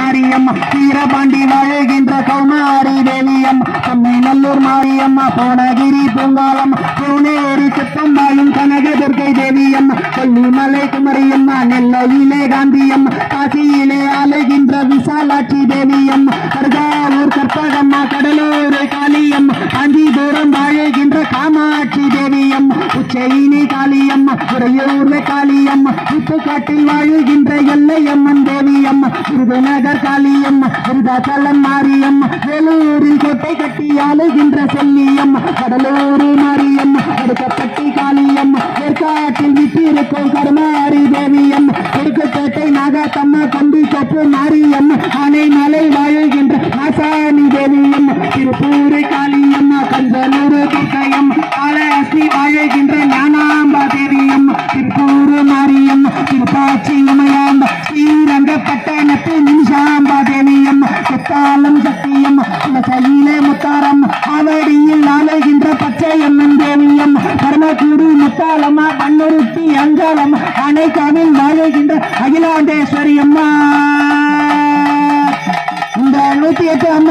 மாரியம்மா வீரபாண்டி வாழுகின்ற கௌமாரி தேவியம்மா சென்னை நல்லூர் மாரியம்மா போனகிரி பூங்காலம்மா பூனேரி சித்தம்பாயும் கனகதுர்கை தேவியம்மா கொல்லிமலை குமரியம்மா நெல்லையிலே காந்தியம்மா காசியிலே ஆளுகின்ற விசாலாட்சி தேவியம்மா கர்காவூர் கற்பகம்மா கடலூர் காளியம்மா காஞ்சிபுரம் வாழுகின்ற காமாட்சி தேவியம்மா உச்சையினி காளியம்மா உறையூர் காளியம்மா உப்புக்காட்டில் வாழுகின்ற எல்லையம்மன் தேவியம்மா விருதுநகர் காளியம்மா விருதாச்சலம் மாரியம்மா வேலூரில் கோட்டை கட்டி ஆளுகின்ற செல்லியம்மா கடலூர் மாரியம்மா அடுக்கப்பட்டி காளியம்மா ஏற்காட்டில் விட்டிருக்கும் கருமாரி தேவியம்மா கொடுக்கோட்டை நாகத்தம்மா கொண்டி சொப்பு மாரியம்மா ஆனைமலை வாழுகின்ற ஆசானி தேவியம்மா திருப்பூர் காளியம்மா கஞ்சனூர் துர்க்கையம்மா காளஹஸ்தி வாழுகின்ற ஞானாம்பா தேவியம்மா திருப்பூர் மாரியம்மா திருப்பாச்சி உமையாம்பா ஸ்ரீரங்கப்பட்டணத்து நிமிஷாம்பா தேவியம்மா குத்தாலம் சக்தியம்மா குலசையிலே முத்தாரம்மா ஆவடியில் ஆளுகின்ற பச்சையம்மன் தேவியம்மா பரமக்குடி முத்தாலம்மா பன்னுருத்தி அங்காளம்மா அணைக்காவில் வாழுகின்ற அகிலாண்டேஸ்வரி அம்மா இந்த 108 அம்மன்